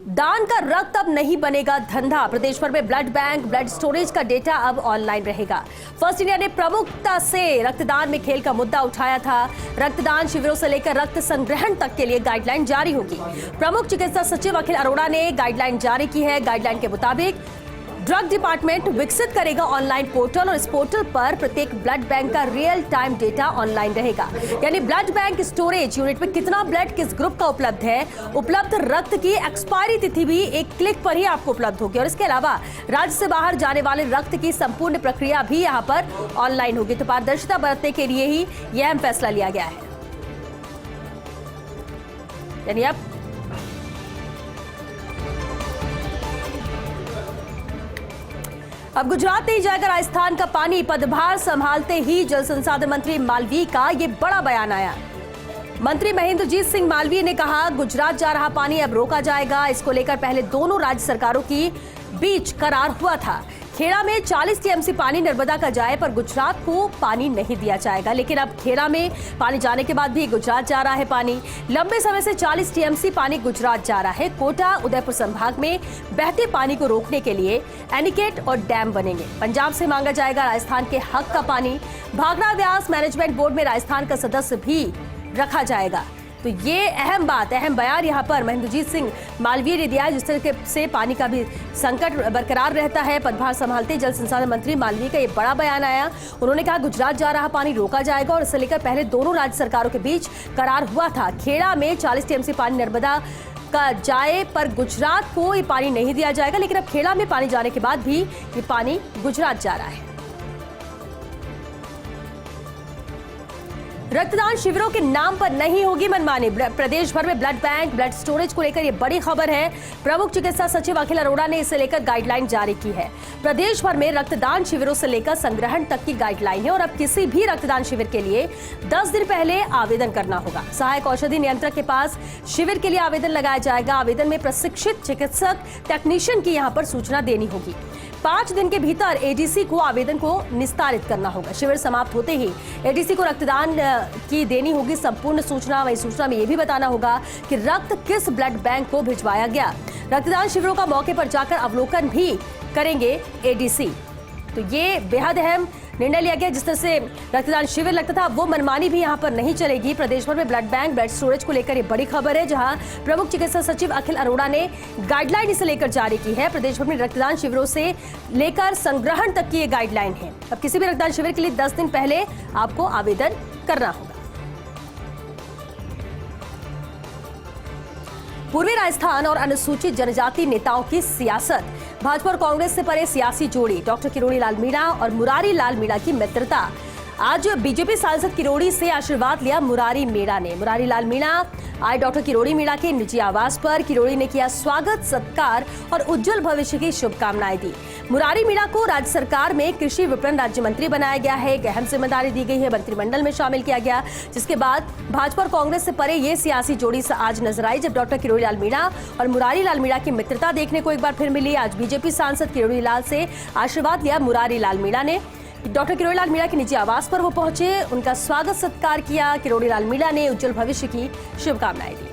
दान का रक्त अब नहीं बनेगा धंधा। प्रदेश भर में ब्लड बैंक, ब्लड स्टोरेज का डेटा अब ऑनलाइन रहेगा। फर्स्ट इंडिया ने प्रमुखता से रक्तदान में खेल का मुद्दा उठाया था। रक्तदान शिविरों से लेकर रक्त संग्रहण तक के लिए गाइडलाइन जारी होगी। प्रमुख चिकित्सा सचिव अखिल अरोड़ा ने गाइडलाइन जारी की है। गाइडलाइन के मुताबिक ड्रग डिपार्टमेंट विकसित करेगा ऑनलाइन पोर्टल और इस पोर्टल पर प्रत्येक ब्लड बैंक का रियल टाइम डेटा ऑनलाइन रहेगा। यानी ब्लड बैंक स्टोरेज यूनिट में कितना ब्लड किस ग्रुप का उपलब्ध है, उपलब्ध रक्त की एक्सपायरी तिथि भी एक क्लिक पर ही आपको उपलब्ध होगी। और इसके अलावा राज्य से बाहर जाने वाले रक्त की संपूर्ण प्रक्रिया भी यहाँ पर ऑनलाइन होगी। तो पारदर्शिता बरतने के लिए ही यह अहम फैसला लिया गया है। यानी अब गुजरात नहीं जाएगा राजस्थान का पानी। पदभार संभालते ही जल संसाधन मंत्री मालवीय का ये बड़ा बयान आया। मंत्री महेंद्रजीत सिंह मालवीय ने कहा, गुजरात जा रहा पानी अब रोका जाएगा। इसको लेकर पहले दोनों राज्य सरकारों की बीच करार हुआ था। खेड़ा में 40 टीएमसी पानी नर्मदा का जाए पर गुजरात को पानी नहीं दिया जाएगा। लेकिन अब खेड़ा में पानी जाने के बाद भी गुजरात जा रहा है पानी। लंबे समय से 40 टीएमसी पानी गुजरात जा रहा है। कोटा उदयपुर संभाग में बहते पानी को रोकने के लिए एनीकेट और डैम बनेंगे। पंजाब से मांगा जाएगा राजस्थान के हक का पानी। भाखड़ा व्यास मैनेजमेंट बोर्ड में राजस्थान का सदस्य भी रखा जाएगा। तो ये अहम बयान यहाँ पर महेंद्रजीत सिंह मालवीय ने दिया है। जिस तरह से पानी का भी संकट बरकरार रहता है, पदभार संभालते जल संसाधन मंत्री मालवीय का ये बड़ा बयान आया। उन्होंने कहा गुजरात जा रहा पानी रोका जाएगा और इसे लेकर पहले दोनों राज्य सरकारों के बीच करार हुआ था। खेड़ा में 40 टीएमसी पानी नर्मदा का जाए पर गुजरात को ये पानी नहीं दिया जाएगा। लेकिन अब खेड़ा में पानी जाने के बाद भी ये पानी गुजरात जा रहा है। रक्तदान शिविरों के नाम पर नहीं होगी मनमानी। प्रदेश भर में ब्लड बैंक, ब्लड स्टोरेज को लेकर यह बड़ी खबर है। प्रमुख चिकित्सा सचिव अखिल अरोड़ा ने इसे लेकर गाइडलाइन जारी की है। प्रदेश भर में रक्तदान शिविरों से लेकर संग्रहण तक की गाइडलाइन है और अब किसी भी रक्तदान शिविर के लिए 10 दिन पहले आवेदन करना होगा। सहायक औषधि नियंत्रक के पास शिविर के लिए आवेदन लगाया जाएगा। आवेदन में प्रशिक्षित चिकित्सक टेक्नीशियन की यहाँ पर सूचना देनी होगी। 5 दिन के भीतर एडीसी को आवेदन को निस्तारित करना होगा। शिविर समाप्त होते ही एडीसी को रक्तदान की देनी होगी संपूर्ण सूचना। वही सूचना में यह भी बताना होगा कि रक्त किस ब्लड बैंक को भिजवाया गया। रक्तदान शिविरों का मौके पर जाकर अवलोकन भी करेंगे एडीसी। तो ये बेहद अहम निर्णय लिया गया। जिस तरह से रक्तदान शिविर लगता था वो मनमानी भी यहाँ पर नहीं चलेगी। प्रदेश भर में ब्लड बैंक, ब्लड स्टोरेज को लेकर ये बड़ी खबर है, जहां प्रमुख चिकित्सा सचिव अखिल अरोड़ा ने गाइडलाइन इसे लेकर जारी की है। प्रदेश भर में रक्तदान शिविरों से लेकर संग्रहण तक की ये गाइडलाइन है। अब किसी भी रक्तदान शिविर के लिए 10 दिन पहले आपको आवेदन करना होगा। पूर्वी राजस्थान और अनुसूचित जनजाति नेताओं की सियासत। भाजपा और कांग्रेस से परे सियासी जोड़ी डॉक्टर किरोड़ी लाल मीणा और मुरारी लाल मीणा की मित्रता। आज बीजेपी सांसद किरोड़ी से आशीर्वाद लिया मुरारी मीणा ने। मुरारी लाल मीणा आए डॉक्टर किरोड़ी मीणा के निजी आवास पर। किरोड़ी ने किया स्वागत, सत्कार और उज्जवल भविष्य की शुभकामनाएं दी। मुरारी मीणा को राज्य सरकार में कृषि विपणन राज्य मंत्री बनाया गया है। एक अहम जिम्मेदारी दी गई है, मंत्रिमंडल में शामिल किया गया। जिसके बाद भाजपा और कांग्रेस से परे ये सियासी जोड़ी आज नजर आई, जब डॉक्टर किरोड़ी लाल मीणा और मुरारी लाल मीणा की मित्रता देखने को एक बार फिर मिली। आज बीजेपी सांसद किरोड़ी लाल से आशीर्वाद लिया मुरारी लाल मीणा ने। डॉक्टर किरोड़ी लाल मीणा के निजी आवास पर वो पहुंचे, उनका स्वागत सत्कार किया। किरोड़ी लाल मीणा ने उज्जवल भविष्य की शुभकामनाएं दी।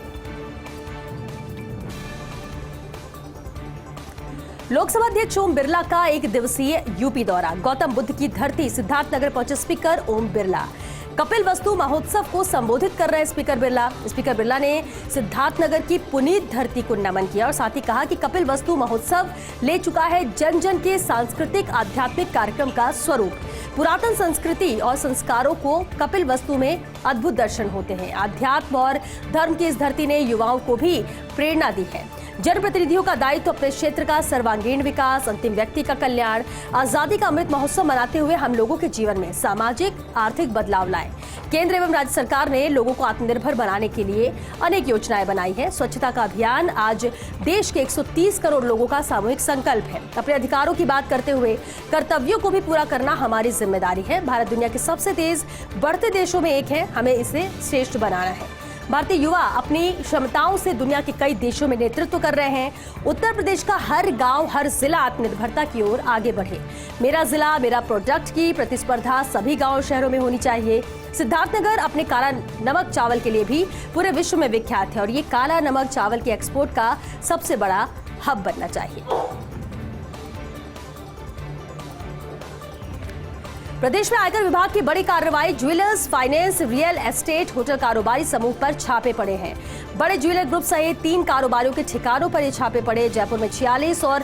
लोकसभा अध्यक्ष ओम बिरला का 1 दिवसीय यूपी दौरा। गौतम बुद्ध की धरती सिद्धार्थनगर पहुंचे स्पीकर ओम बिरला। कपिल वस्तु महोत्सव को संबोधित कर रहे स्पीकर बिरला। स्पीकर बिरला ने सिद्धार्थनगर की पुनीत धरती को नमन किया और साथ ही कहा कि कपिल वस्तु महोत्सव ले चुका है जन जन के सांस्कृतिक आध्यात्मिक कार्यक्रम का स्वरूप। पुरातन संस्कृति और संस्कारों को कपिल वस्तु में अद्भुत दर्शन होते हैं। अध्यात्म और धर्म की इस धरती ने युवाओं को भी प्रेरणा दी है। जनप्रतिनिधियों का दायित्व अपने क्षेत्र का सर्वांगीण विकास, अंतिम व्यक्ति का कल्याण। आजादी का अमृत महोत्सव मनाते हुए हम लोगों के जीवन में सामाजिक आर्थिक बदलाव लाए। केंद्र एवं राज्य सरकार ने लोगों को आत्मनिर्भर बनाने के लिए अनेक योजनाएं बनाई है। स्वच्छता का अभियान आज देश के 130 करोड़ लोगों का सामूहिक संकल्प है। अपने अधिकारों की बात करते हुए कर्तव्यों को भी पूरा करना हमारी जिम्मेदारी है। भारत दुनिया के सबसे तेज बढ़ते देशों में एक है, हमें इसे श्रेष्ठ बनाना है। भारतीय युवा अपनी क्षमताओं से दुनिया के कई देशों में नेतृत्व कर रहे हैं। उत्तर प्रदेश का हर गांव, हर जिला आत्मनिर्भरता की ओर आगे बढ़े। मेरा जिला मेरा प्रोडक्ट की प्रतिस्पर्धा सभी गांव शहरों में होनी चाहिए। सिद्धार्थनगर अपने काला नमक चावल के लिए भी पूरे विश्व में विख्यात है और ये काला नमक चावल के एक्सपोर्ट का सबसे बड़ा हब बनना चाहिए। प्रदेश में आयकर विभाग की बड़ी कार्रवाई। Jewellers, finance, real estate, hotel कारोबारी समूह पर छापे पड़े हैं। बड़े ज्वेलर ग्रुप सहित 3 कारोबारियों के ठिकानों पर ये छापे पड़े। जयपुर में 46 और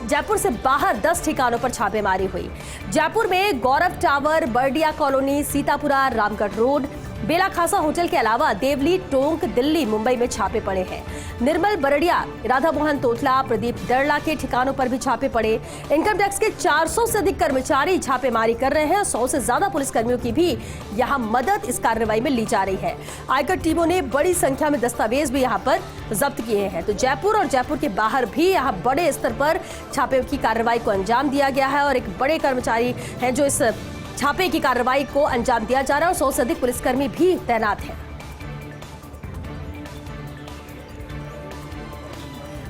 जयपुर से बाहर 10 ठिकानों पर छापेमारी हुई। जयपुर में Gaurav tower, Bardiya colony, Sitapura, Ramgarh road, Bela Khasa hotel के अलावा देवली, टोंक, दिल्ली, मुंबई में छापे पड़े हैं। निर्मल बरड़िया, राधा मोहन तोतला, प्रदीप दरला के ठिकानों पर भी छापे पड़े। इनकम टैक्स के 400 से अधिक कर्मचारी छापेमारी कर रहे हैं। 100 से ज्यादा पुलिसकर्मियों की भी यहां मदद इस कार्रवाई में ली जा रही है। आयकर टीमों ने बड़ी संख्या में दस्तावेज भी यहां पर जब्त किए हैं। तो जयपुर और जयपुर के बाहर भी यहां बड़े स्तर पर छापे की कार्रवाई को अंजाम दिया गया है और एक बड़े कर्मचारी हैं जो इस छापे की कार्रवाई को अंजाम दिया जा रहा है और 100 से अधिक पुलिसकर्मी भी तैनात हैं।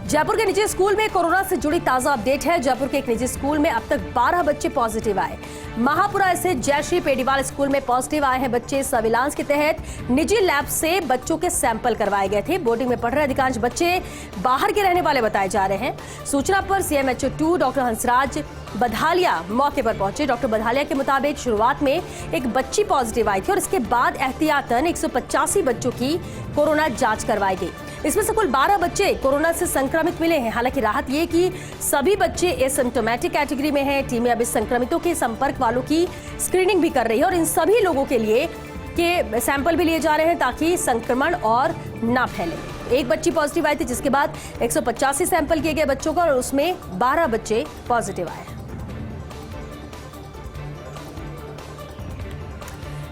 जयपुर के निजी स्कूल में कोरोना से जुड़ी ताजा अपडेट है। जयपुर के एक निजी स्कूल में अब तक 12 बच्चे पॉजिटिव आए। महापुरा स्थित जयश्री पेडीवाल स्कूल में पॉजिटिव आए हैं बच्चे। सर्विलांस के तहत निजी लैब से बच्चों के सैंपल करवाए गए थे। बोर्डिंग में पढ़ रहे अधिकांश बच्चे बाहर के रहने वाले बताए जा रहे हैं। सूचना पर CMHO 2 डॉक्टर हंसराज बधालिया मौके पर पहुंचे। डॉक्टर बधालिया के मुताबिक शुरुआत में एक बच्ची पॉजिटिव आई थी और इसके बाद एहतियातन 185 बच्चों की कोरोना जांच करवाई गई। इसमें से कुल 12 बच्चे कोरोना से संक्रमित मिले हैं। हालांकि राहत ये कि सभी बच्चे एसिम्प्टोमेटिक कैटेगरी में हैं। टीमें अब इस संक्रमितों के संपर्क वालों की स्क्रीनिंग भी कर रही है और इन सभी लोगों के लिए के सैंपल भी लिए जा रहे हैं ताकि संक्रमण और ना फैले। एक बच्ची पॉजिटिव आई थी जिसके बाद 185 सैंपल किए गए बच्चों का और उसमें 12 बच्चे पॉजिटिव आए।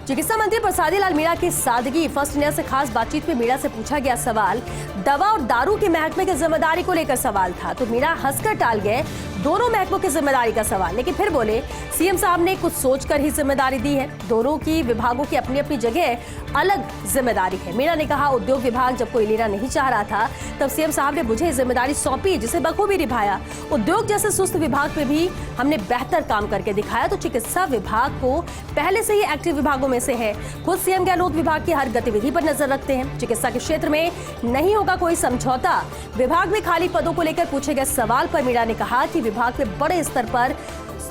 चिकित्सा मंत्री प्रसादी लाल मीणा की सादगी। फर्स्ट इंडिया से खास बातचीत में मीणा से पूछा गया सवाल, दवा और दारू के महकमे की जिम्मेदारी को लेकर सवाल था तो मीणा हंसकर टाल गए दोनों महकमों की जिम्मेदारी का सवाल। लेकिन फिर बोले सीएम साहब ने कुछ सोचकर ही जिम्मेदारी दी है। दोनों की विभागों की अपनी अपनी जगह अलग जिम्मेदारी है। मीणा ने कहा उद्योग विभाग जब कोई लेना नहीं चाह रहा था तब सीएम साहब ने मुझे जिम्मेदारी सौंपी जिसे बखूबी निभाया। उद्योग जैसे सुस्त विभाग में भी हमने बेहतर काम करके दिखाया। तो चिकित्सा विभाग को पहले से ही एक्टिव विभागों में से है। खुद सीएम गहलोत विभाग की हर गतिविधि पर नजर रखते हैं। चिकित्सा के क्षेत्र में नहीं होगा कोई समझौता। विभाग में खाली पदों को लेकर पूछे गए सवाल पर मीणा ने कहा कि विभाग में बड़े स्तर पर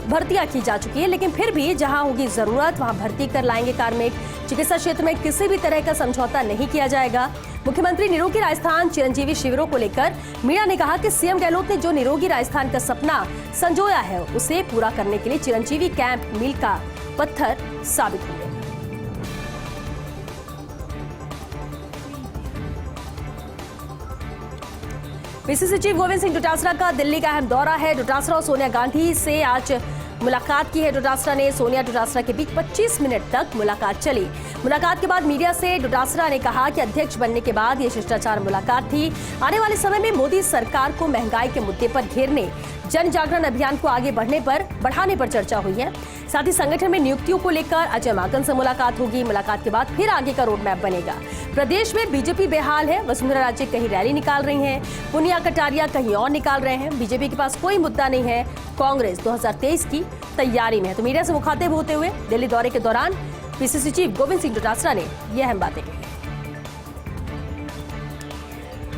भर्तियां की जा चुकी है लेकिन फिर भी जहां होगी जरूरत वहां भर्ती कर लाएंगे कार्मिक। चिकित्सा क्षेत्र में किसी भी तरह का समझौता नहीं किया जाएगा। मुख्यमंत्री निरोगी राजस्थान चिरंजीवी शिविरों को लेकर मीणा ने कहा कि सीएम गहलोत ने जो निरोगी राजस्थान का सपना संजोया है उसे पूरा करने के लिए चिरंजीवी कैंप मील का पत्थर साबित होंगे। पीसीसी चीफ गोविंद सिंह डोटासरा का दिल्ली का अहम दौरा है। डोटासरा और सोनिया गांधी से आज मुलाकात की है। डोटासरा ने सोनिया डोटासरा के बीच 25 मिनट तक मुलाकात चली। मुलाकात के बाद मीडिया से डोटासरा ने कहा कि अध्यक्ष बनने के बाद ये शिष्टाचार मुलाकात थी। आने वाले समय में मोदी सरकार को महंगाई के मुद्दे पर घेरने, जन जागरण अभियान को आगे बढ़ाने पर चर्चा हुई है। साथ ही संगठन में नियुक्तियों को लेकर अजय माकन से मुलाकात होगी। मुलाकात के बाद फिर आगे का रोड मैप बनेगा। प्रदेश में बीजेपी बेहाल है। वसुंधरा राजे कहीं रैली निकाल रही हैं, पुनिया कटारिया कहीं और निकाल रहे हैं। बीजेपी के पास कोई मुद्दा नहीं है। कांग्रेस 2023 की तैयारी में है। तो मीडिया से मुखातिब होते हुए दिल्ली दौरे के दौरान पीसीसी चीफ गोविंद सिंह डोटासरा ने यह अहम बातें कही।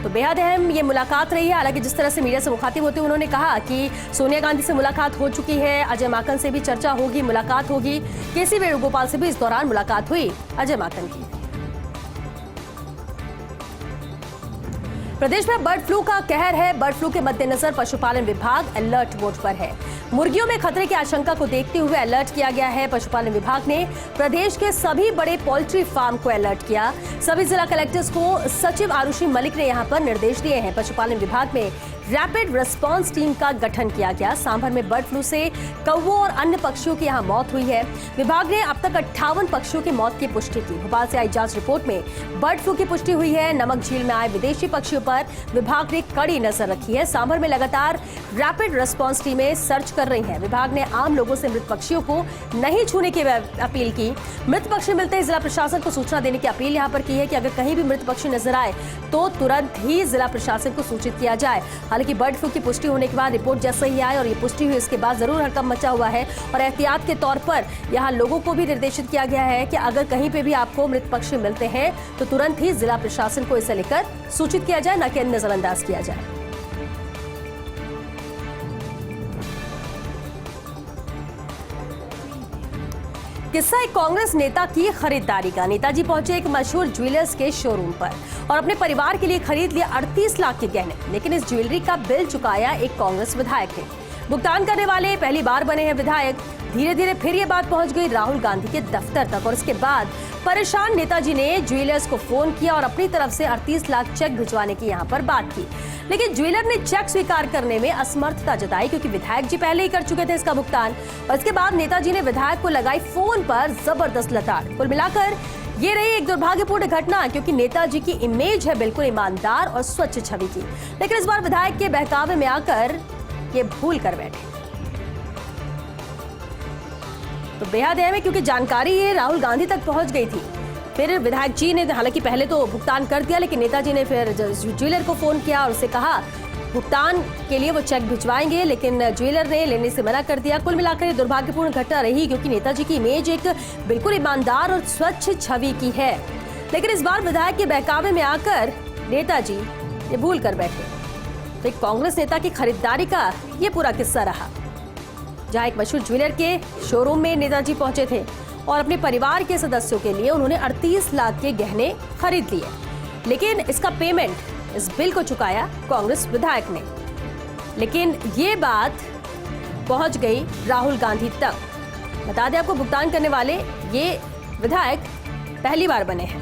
तो बेहद अहम ये मुलाकात रही है। हालांकि जिस तरह से मीडिया से मुखातिब होते हुए उन्होंने कहा कि सोनिया गांधी से मुलाकात हो चुकी है, अजय माकन से भी चर्चा होगी, मुलाकात होगी। केसी वेणुगोपाल से भी इस दौरान मुलाकात हुई अजय माकन की। प्रदेश में बर्ड फ्लू का कहर है। बर्ड फ्लू के मद्देनजर पशुपालन विभाग अलर्ट मोड पर है। मुर्गियों में खतरे की आशंका को देखते हुए अलर्ट किया गया है। पशुपालन विभाग ने प्रदेश के सभी बड़े पोल्ट्री फार्म को अलर्ट किया। सभी जिला कलेक्टर्स को सचिव आरुषि मलिक ने यहां पर निर्देश दिए हैं। पशुपालन विभाग में रैपिड रिस्पांस टीम का गठन किया गया। सांभर में बर्ड फ्लू से कौवों और अन्य पक्षियों की यहां मौत हुई है। विभाग ने अब तक 58 पक्षियों की मौत की पुष्टि की। भोपाल से आई जांच रिपोर्ट में बर्ड फ्लू की पुष्टि हुई है। नमक झील में आए विदेशी पक्षियों पर पर विभाग ने कड़ी नजर रखी है। सांभर में लगातार रैपिड रिस्पांस टीमें सर्च कर रही हैं। विभाग ने आम लोगों से मृत पक्षियों को नहीं छूने की अपील की। मृत पक्षी मिलते ही जिला प्रशासन को सूचना देने की अपील यहां पर की है कि अगर कहीं भी मृत पक्षी नजर आए तो तुरंत ही जिला प्रशासन को सूचित किया जाए। हालांकि बर्ड फ्लू की पुष्टि होने के बाद रिपोर्ट जैसे ही आए और ये पुष्टि हुई, इसके बाद जरूर हड़कंप मचा हुआ है और एहतियात के तौर पर यहां लोगों को भी निर्देशित किया गया है कि अगर कहीं पे भी आपको मृत पक्षी मिलते हैं तो तुरंत ही जिला प्रशासन को इसे लेकर सूचित किया जाए, न कि नजरअंदाज किया जाए। किस्सा एक कांग्रेस नेता की खरीदारी का। नेताजी पहुंचे एक मशहूर ज्वेलर्स के शोरूम पर और अपने परिवार के लिए खरीद लिए 38 लाख के गहने, लेकिन इस ज्वेलरी का बिल चुकाया एक कांग्रेस विधायक ने। भुगतान करने वाले पहली बार बने हैं विधायक। धीरे धीरे फिर ये बात पहुंच गई राहुल गांधी के दफ्तर तक और इसके बाद परेशान नेताजी ने ज्वेलर्स को फोन किया और अपनी तरफ से 38 लाख चेक भिजवाने की यहां पर बात की, लेकिन ज्वेलर ने चेक स्वीकार करने में असमर्थता जताई क्योंकि विधायक जी पहले ही कर चुके थे इसका भुगतान। और इसके बाद नेताजी ने विधायक को लगाई फोन पर जबरदस्त लताड़। कुल मिलाकर ये रही एक दुर्भाग्यपूर्ण घटना, क्योंकि नेताजी की इमेज है बिल्कुल ईमानदार और स्वच्छ छवि की, लेकिन इस बार विधायक के बहकावे में आकर ये भूल कर बैठे। तो बेहद अहम है क्योंकि जानकारी ये राहुल गांधी तक पहुंच गई थी। फिर विधायक जी ने हालांकि पहले तो भुगतान कर दिया, लेकिन नेताजी ने फिर ज्वेलर को फोन किया और उससे कहा भुगतान के लिए वो चेक भिजवाएंगे, लेकिन ज्वेलर ने लेने से मना कर दिया। कुल मिलाकर ये दुर्भाग्यपूर्ण घटना रही क्योंकि नेताजी की इमेज एक बिल्कुल ईमानदार और स्वच्छ छवि की है, लेकिन इस बार विधायक के बहकावे में आकर नेताजी ये भूल कर बैठे। तो एक कांग्रेस नेता की खरीदारी का ये पूरा किस्सा रहा, जहां एक मशहूर ज्वेलर के शोरूम में नेताजी पहुंचे थे और अपने परिवार के सदस्यों के लिए उन्होंने 38 लाख के गहने खरीद लिए, लेकिन इसका पेमेंट, इस बिल को चुकाया कांग्रेस विधायक ने। लेकिन ये बात पहुंच गई राहुल गांधी तक। बता दें आपको, भुगतान करने वाले ये विधायक पहली बार बने हैं।